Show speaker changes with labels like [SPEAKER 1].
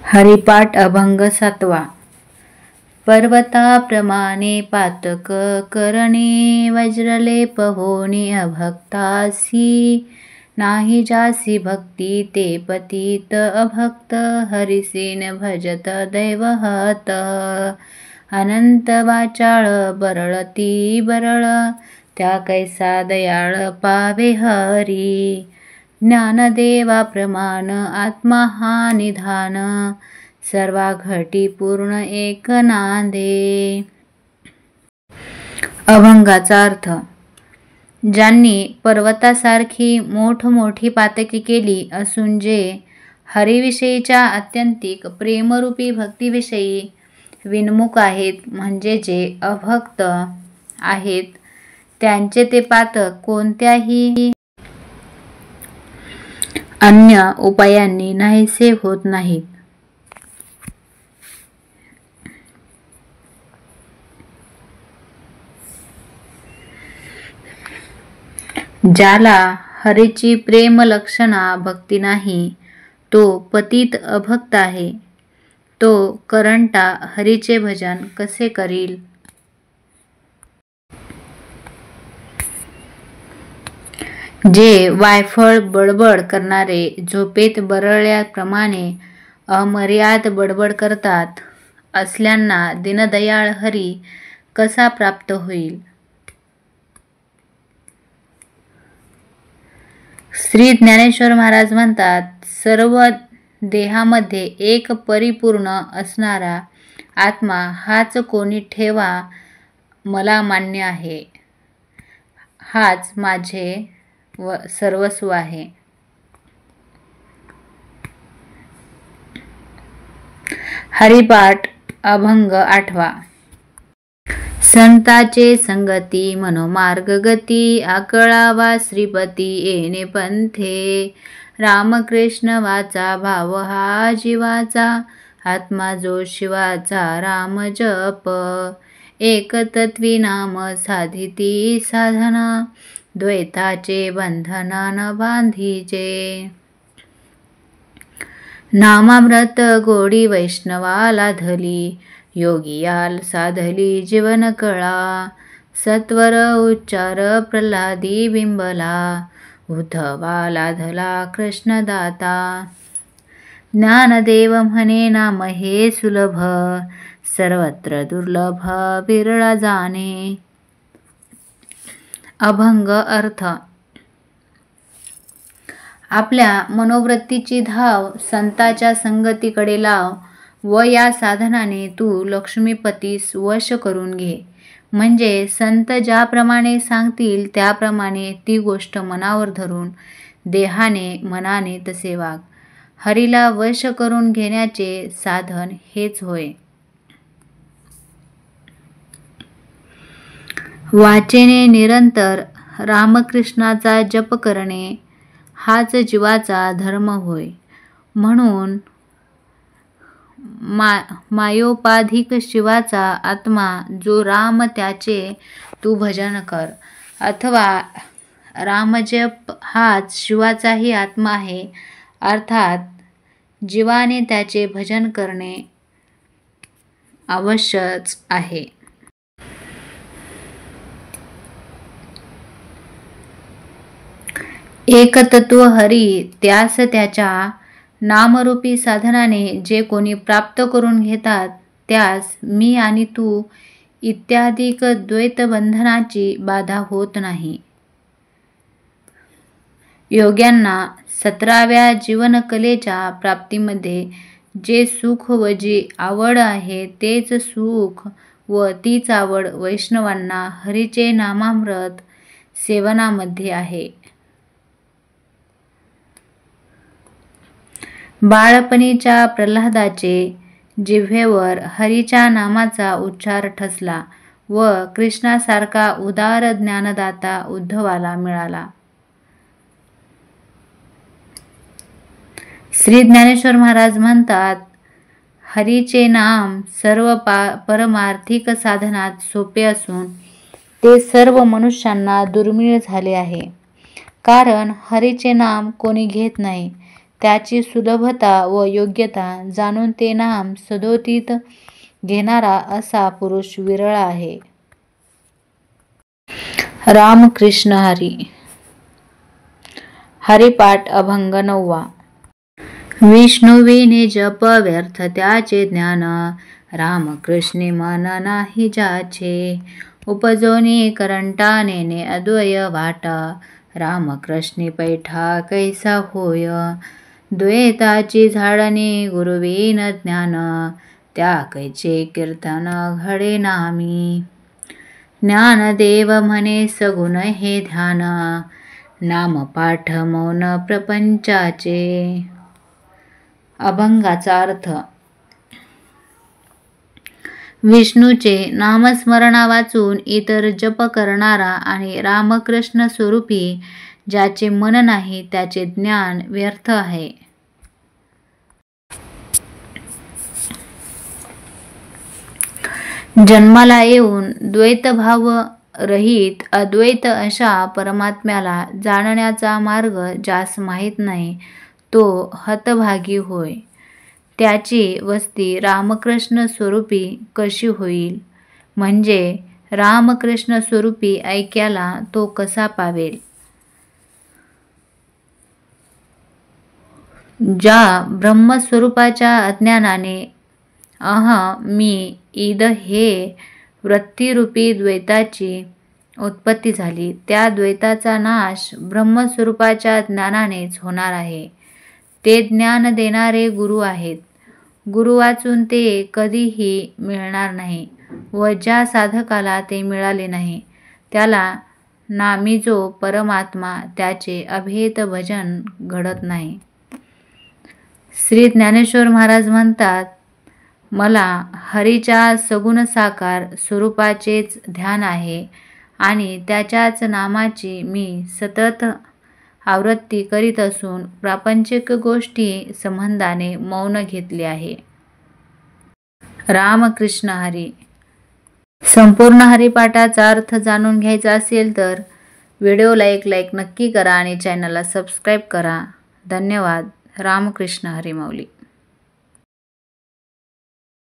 [SPEAKER 1] हरिपाठ अभंग 7वा. पर्वताप्रमाणे पातक करणे, वज्रलेप होणे अभक्तासी. नाही जासी भक्ती ते पतित अभक्त, हरिसेन भजत दैवहत. अनंत वाचाळ बरळती बरळ, त्या कैसा दयाळ पावे हरी. ज्ञानदेवा प्रमाण आत्मा हा निधान, सर्वा घटी पूर्ण एक नांदे. अभंगाचा अर्थ. ज्यांनी पर्वतासारखी मोठमोठी पातकी केली असून जे हरिविषयीच्या आत्यंतिक प्रेमरूपी भक्तीविषयी विन्मुख आहेत, म्हणजे जे अभक्त आहेत, त्यांचे ते पातक कोणत्याही अन्य उपायांनी नाहीसे होत नाहीत. ज्याला हरीची प्रेमलक्षणा भक्ती नाही, तो पतित अभक्त आहे. तो करंटा हरीचे भजन कसे करील? जे वायफळ बडबड करणारे झोपेत बरळल्याप्रमाणे अमर्याद बडबड करतात, असल्यांना दीनदयाळ हरी कसा प्राप्त होईल? श्री ज्ञानेश्वर महाराज म्हणतात, सर्व देहामध्ये एक परिपूर्ण असणारा आत्मा हाच कोणी ठेवा मला मान्य आहे. हाच माझे सर्वस्व आहे. हरिपाठ अभंग 8वा. संताचे संगती मनोमार्ग गती, आकळावा श्रीपती येणे पंथे. रामकृष्ण वाचा भाव हा जीवाचा, आत्मा जो शिवाचा राम जप. एकतत्वी नाम साधिती साधना, द्वैताचे बंधना न बांधीचे. नामामृत गोडी वैष्णवाला धली, योगियाल साधली जीवन कळा. सत्वर उच्चार प्रल्हादी बिंबला, उद्धवा लाधला कृष्णदाता. ज्ञानदेव म्हणे नाम हे सुलभ, सर्वत्र दुर्लभ विरळा जाणे. अभंग अर्थ. आपल्या मनोवृत्तीची धाव संताच्या संगतीकडे लाव व या साधनाने तू लक्ष्मीपतीस वश करून घे. म्हणजे संत ज्याप्रमाणे सांगतील त्याप्रमाणे ती गोष्ट मनावर धरून देहाने मनाने तसे वाग. हरीला वश करून घेण्याचे साधन हेच होय. वाचेने निरंतर रामकृष्णाचा जप करणे हाच जीवाचा धर्म होय. म्हणून मायोपाधिक शिवाचा आत्मा जो राम त्याचे तू भजन कर. अथवा रामजप हाच शिवाचाही आत्मा आहे, अर्थात जीवाने त्याचे भजन करणे आवश्यच आहे. एकतत्व हरी त्यास त्याच्या नामरूपी साधनाने जे कोणी प्राप्त करून घेतात, त्यास मी आणि तू इत्यादिक द्वैतबंधनाची बाधा होत नाही. योग्यांना 17व्या जीवनकलेच्या प्राप्तीमध्ये जे सुख व जी आवड आहे, तेच सुख व तीच आवड वैष्णवांना हरीचे नामामृत सेवनामध्ये आहे. बाळपणीच्या प्रल्हादाचे जिव्हेवर हरीच्या नामाचा उच्चार ठसला व कृष्णासारखा उदार ज्ञानदाता उद्धवाला मिळाला. श्री ज्ञानेश्वर महाराज म्हणतात, हरीचे नाम सर्व परमार्थिक साधनात सोपे असून ते सर्व मनुष्यांना दुर्मिळ झाले आहे. कारण हरीचे नाम कोणी घेत नाही, त्याची सुलभता व योग्यता जाणून ते नाम सदोदित घेणारा असा पुरुष विरळ आहे. रामकृष्ण हरी. हरिपाठ अभंग 9. विष्णुविने जप व्यर्थ त्याचे ज्ञान, रामकृष्णी मन नाही ज्याचे. उपजोनी करंटा नेणे अद्वय वाट, रामकृष्णी पैठा कैसा होय. द्वैताची झाडणे गुरुविन ज्ञान, त्या कैचे कीर्तन घडे नामी. ज्ञानदेव म्हणे सगुण हे ध्यान, नामपाठ मौन प्रपंचाचे. अभंगाचा अर्थ. विष्णूचे नामस्मरणा वाचून इतर जप करणारा आणि रामकृष्ण स्वरूपी ज्याचे मन नाही त्याचे ज्ञान व्यर्थ आहे. जन्माला येऊन द्वैतभाव रहित अद्वैत अशा परमात्म्याला जाणण्याचा मार्ग ज्यास माहीत नाही तो हतभागी होय. त्याची वस्ती रामकृष्ण स्वरूपी कशी होईल, म्हणजे रामकृष्ण स्वरूपी ऐक्याला तो कसा पावेल. ज्या ब्रह्मस्वरूपाच्या अज्ञानाने मी ईद हे वृत्तीरूपी द्वैताची उत्पत्ती झाली, त्या द्वैताचा नाश ब्रह्मस्वरूपाच्या ज्ञानानेच होणार आहे. ते ज्ञान देणारे गुरु आहेत. गुरु वाचून ते कधीही मिळणार नाही व ज्या साधकाला ते मिळाले नाही त्याला नामीजो परमात्मा त्याचे अभेद भजन घडत नाही. श्री ज्ञानेश्वर महाराज म्हणतात, मला हरीच्या सगुण साकार स्वरूपाचेच ध्यान आहे आणि त्याच्याच नामाची मी सतत आवृत्ती करीत असून प्रापंचिक गोष्टी संबंधाने मौन घेतले आहे. रामकृष्ण हरी. संपूर्ण हरिपाठाचा अर्थ जाणून घ्यायचा असेल तर व्हिडिओला एक लाईक नक्की करा आणि चॅनलला सबस्क्राईब करा. धन्यवाद. रामकृष्ण हरी माऊली.